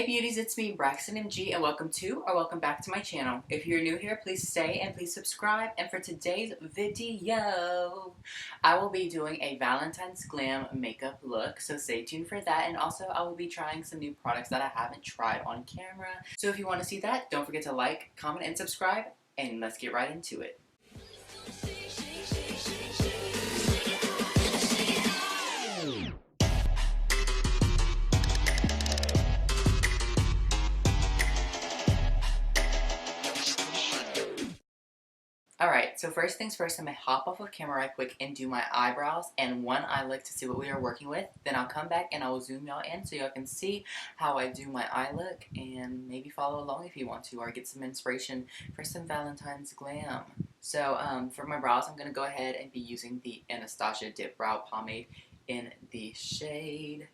Hey beauties, it's me, Braxton MG, and welcome back to my channel. If you're new here, please stay and please subscribe. And for today's video, I will be doing a Valentine's glam makeup look, so stay tuned for that. And also, I will be trying some new products that I haven't tried on camera. So if you want to see that, don't forget to like, comment, and subscribe, and let's get right into it. Alright, so first things first, I'm going to hop off of camera right quick and do my eyebrows and one eye look to see what we are working with. Then I'll come back and I will zoom y'all in so y'all can see how I do my eye look and maybe follow along if you want to or get some inspiration for some Valentine's glam. So for my brows, I'm going to go ahead and be using the Anastasia Dip Brow Pomade in the shade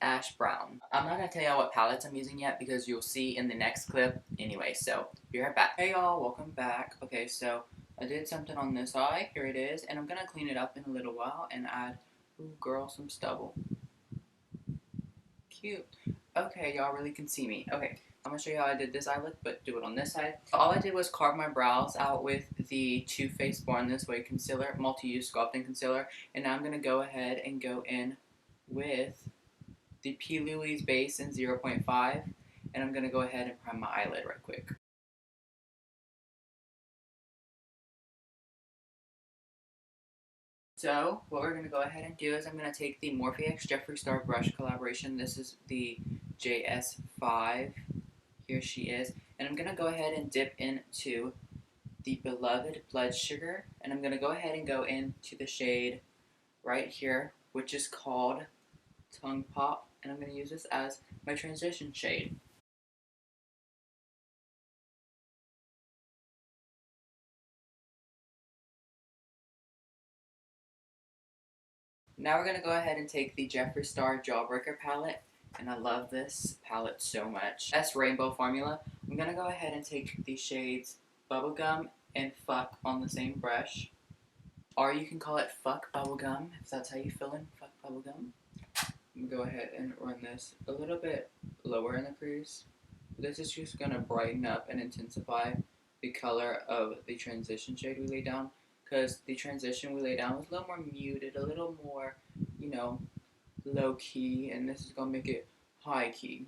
Ash Brown. I'm not going to tell y'all what palettes I'm using yet because you'll see in the next clip anyway, so be right back. Hey y'all, welcome back. Okay, so I did something on this eye. Here it is, and I'm going to clean it up in a little while and add, ooh girl, some stubble. Cute. Okay, y'all really can see me. Okay, I'm going to show you how I did this eye look, but do it on this side. All I did was carve my brows out with the Too Faced Born This Way concealer, multi-use sculpting concealer, and now I'm going to go ahead and go in with the Plouise base in 0.5, and I'm going to go ahead and prime my eyelid right quick. So, what we're going to go ahead and do is I'm going to take the Morphe X Jeffree Star brush collaboration. This is the JS5. Here she is. And I'm going to go ahead and dip into the Beloved Blood Sugar, and I'm going to go ahead and go into the shade right here, which is called Tongue Pop, and I'm going to use this as my transition shade. Now we're going to go ahead and take the Jeffree Star Jawbreaker palette, and I love this palette so much. That's Rainbow Formula. I'm going to go ahead and take the shades Bubblegum and Fuck on the same brush. Or you can call it Fuck Bubblegum, if that's how you feeling, Fuck Bubblegum. I'm going to go ahead and run this a little bit lower in the crease. This is just going to brighten up and intensify the color of the transition shade we laid down. Because the transition we laid down was a little more muted, a little more, you know, low key. And this is going to make it high key.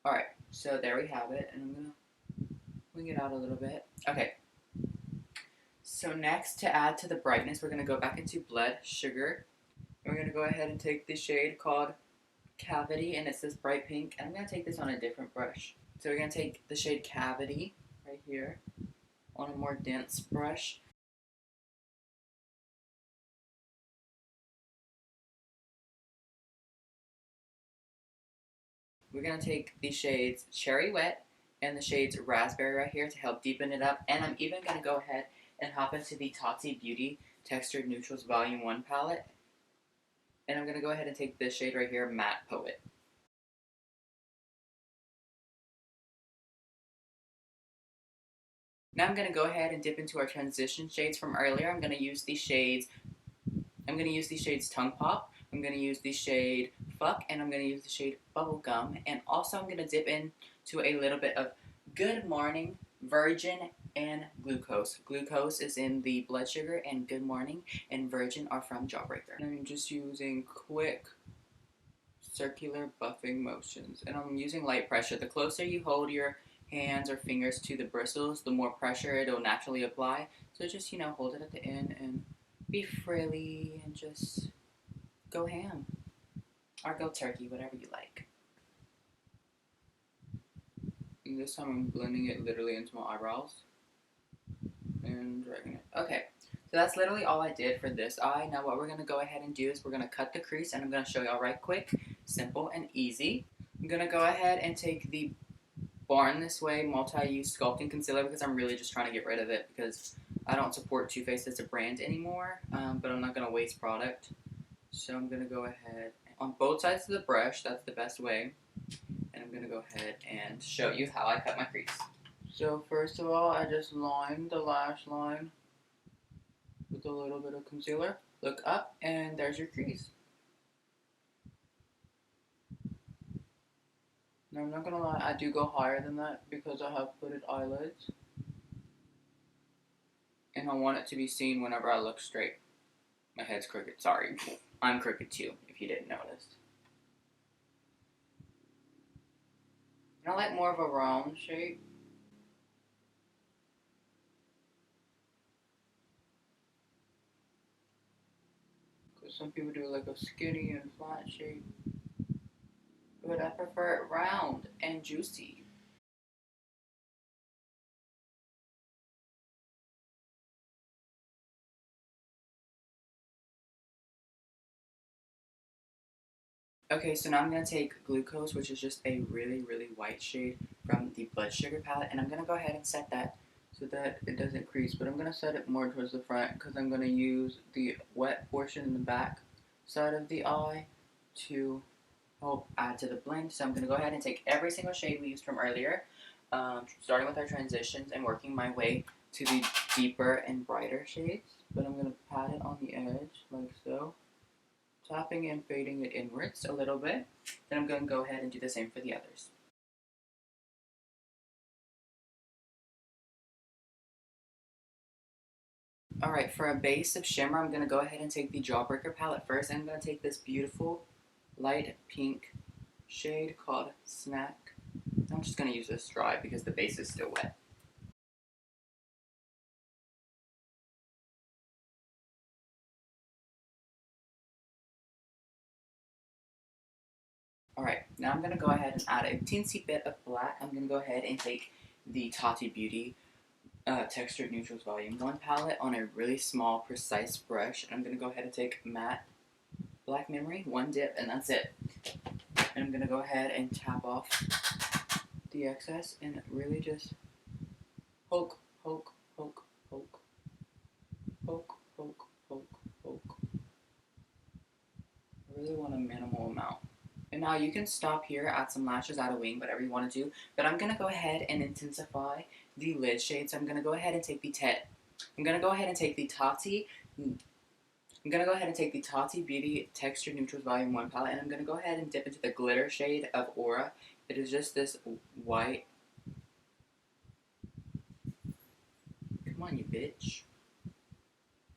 Alright, so there we have it. And I'm going to wing it out a little bit. Okay. So next, to add to the brightness, we're going to go back into Blood Sugar. We're going to go ahead and take the shade called Cavity, and it's this bright pink, and I'm going to take this on a different brush. So we're going to take the shade Cavity right here on a more dense brush. We're going to take the shades Cherry Wet and the shades Raspberry right here to help deepen it up, and I'm even going to go ahead and hop into the Tati Beauty Textured Neutrals Volume 1 palette. And I'm going to go ahead and take this shade right here, Matte Poet. Now I'm going to go ahead and dip into our transition shades from earlier. I'm going to use the shades Tongue Pop. I'm going to use the shade Fuck, and I'm going to use the shade Bubblegum. And also I'm going to dip into a little bit of Good Morning, Virgin, and Glucose. Glucose is in the Blood Sugar, and Good Morning and Virgin are from Jawbreaker. And I'm just using quick circular buffing motions, and I'm using light pressure. The closer you hold your hands or fingers to the bristles, the more pressure it'll naturally apply. So just, you know, hold it at the end and be frilly and just go ham. Or go turkey, whatever you like. And this time I'm blending it literally into my eyebrows and dragging it. Okay, so that's literally all I did for this eye. Now what we're going to go ahead and do is we're going to cut the crease, and I'm going to show y'all right quick. Simple and easy. I'm going to go ahead and take the Born This Way multi-use sculpting concealer because I'm really just trying to get rid of it because I don't support Too Faced as a brand anymore, but I'm not going to waste product. So I'm going to go ahead on both sides of the brush, that's the best way, and I'm going to go ahead and show you how I cut my crease. So first of all, I just lined the lash line with a little bit of concealer. Look up, and there's your crease. Now, I'm not gonna lie, I do go higher than that because I have hooded eyelids. And I want it to be seen whenever I look straight. My head's crooked, sorry. I'm crooked too, if you didn't notice. I like more of a round shape. Because some people do like a skinny and flat shape. But I prefer it round and juicy. Okay, so now I'm going to take Glucose, which is just a really, really white shade from the Blood Sugar palette. And I'm going to go ahead and set that so that it doesn't crease. But I'm going to set it more towards the front because I'm going to use the wet portion in the back side of the eye to help add to the blend. So I'm going to go ahead and take every single shade we used from earlier, starting with our transitions and working my way to the deeper and brighter shades. But I'm going to pat it on the edge like so, tapping and fading it inwards a little bit. Then I'm going to go ahead and do the same for the others. Alright, for a base of shimmer, I'm going to go ahead and take the Jawbreaker palette first. I'm going to take this beautiful light pink shade called Snack. I'm just going to use this dry because the base is still wet. Alright, now I'm going to go ahead and add a teensy bit of black. I'm going to go ahead and take the Tati Beauty Textured Neutrals Volume 1 palette on a really small, precise brush. And I'm going to go ahead and take Matte Black Memory, one dip, and that's it. And I'm going to go ahead and tap off the excess and really just poke, poke, poke, poke, poke, poke, poke, poke. I really want a minimal amount. And now you can stop here, add some lashes, add a wing, whatever you want to do. But I'm going to go ahead and intensify the lid shade. So I'm going to go ahead and take the Tati. I'm going to go ahead and take the Tati Beauty Textured Neutrals Volume 1 palette. And I'm going to go ahead and dip into the glitter shade of Aura. It is just this white. Come on, you bitch.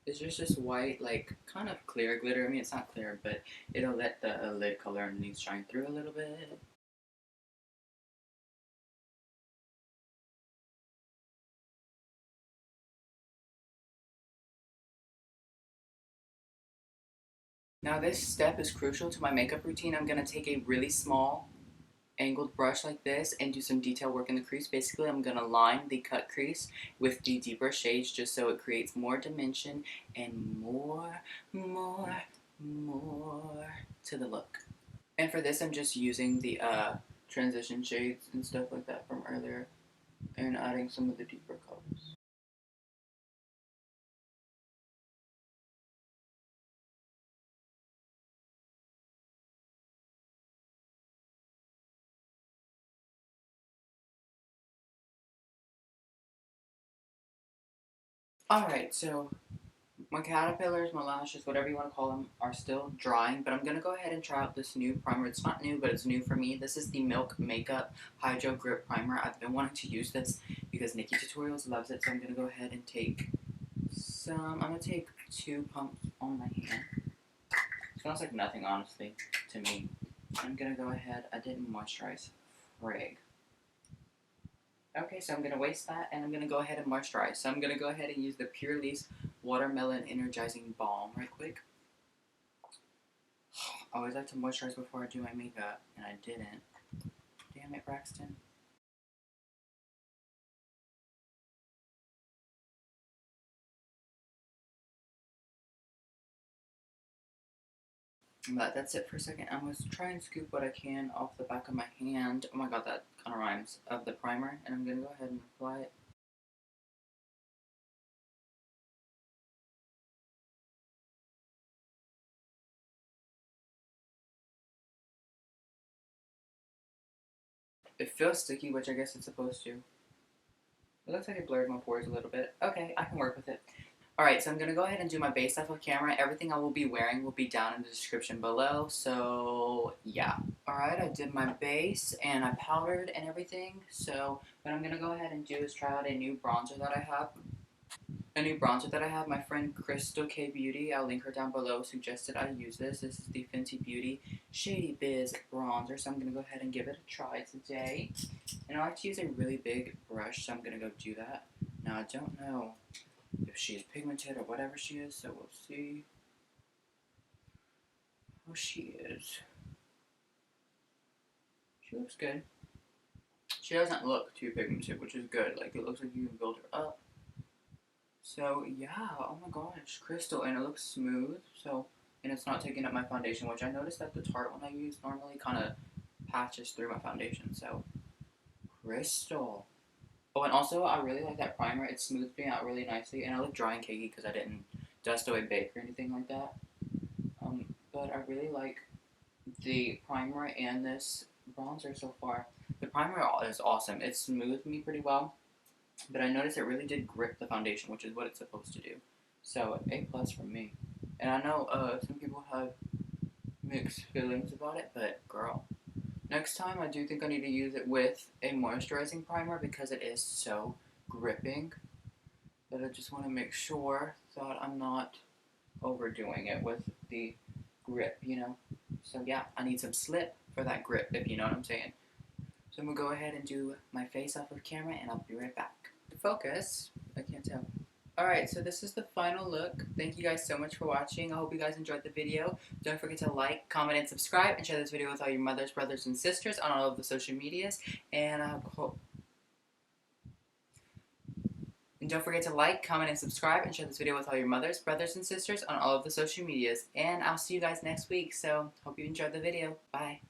It's just this white, like, kind of clear glitter. I mean, it's not clear, but it'll let the lid color underneath shine through a little bit. Now this step is crucial to my makeup routine. I'm going to take a really small angled brush like this and do some detail work in the crease. Basically, I'm going to line the cut crease with the deeper shades just so it creates more dimension and more to the look. And for this, I'm just using the transition shades and stuff like that from earlier and adding some of the deeper colors. Alright, so my caterpillars, my lashes, whatever you want to call them, are still drying, but I'm going to go ahead and try out this new primer. It's not new, but it's new for me. This is the Milk Makeup Hydro Grip Primer. I've been wanting to use this because Nikki Tutorials loves it, so I'm going to go ahead and take I'm going to take 2 pumps on my hand. It smells like nothing, honestly, to me. I'm going to go ahead, I didn't moisturize. Frig. Okay, so I'm going to waste that, and I'm going to go ahead and moisturize. So I'm going to go ahead and use the Purlisse Watermelon Energizing Balm right quick. I always like to moisturize before I do my makeup, and I didn't. Damn it, Braxton. But that's it for a second. I'm going to try and scoop what I can off the back of my hand. Oh my god, that kind of rhymes. Of the primer, and I'm going to go ahead and apply it. It feels sticky, which I guess it's supposed to. It looks like it blurred my pores a little bit. Okay, I can work with it. Alright, so I'm going to go ahead and do my base off of camera. Everything I will be wearing will be down in the description below, so yeah. Alright, I did my base and I powdered and everything, so what I'm going to go ahead and do is try out a new bronzer that I have. My friend Crystal K Beauty, I'll link her down below, suggested I use this. This is the Fenty Beauty Shady Biz bronzer, so I'm going to go ahead and give it a try today. And I like to use a really big brush, so I'm going to go do that. Now, I don't know if she is pigmented or whatever she is, so we'll see how she is. She looks good. She doesn't look too pigmented, which is good. Like, it looks like you can build her up. So, yeah, oh my gosh, Crystal, and it looks smooth, so, and it's not taking up my foundation, which I noticed that the Tarte one I use normally kind of patches through my foundation, so, Crystal. Oh, and also, I really like that primer. It smooths me out really nicely, and I look dry and cakey because I didn't dust away bake or anything like that. But I really like the primer and this bronzer so far. The primer is awesome. It smoothed me pretty well, but I noticed it really did grip the foundation, which is what it's supposed to do. So A plus from me. And I know some people have mixed feelings about it, but girl, next time I do think I need to use it with a moisturizing primer because it is so gripping. But I just want to make sure that I'm not overdoing it with the grip, you know? So yeah, I need some slip for that grip, if you know what I'm saying. So I'm going to go ahead and do my face off of camera, and I'll be right back. Focus. I can't tell. Alright, so this is the final look. Thank you guys so much for watching. I hope you guys enjoyed the video. Don't forget to like, comment, and subscribe, and share this video with all your mothers, brothers, and sisters on all of the social medias. And don't forget to like, comment, and subscribe, and share this video with all your mothers, brothers, and sisters on all of the social medias. And I'll see you guys next week, so hope you enjoyed the video. Bye.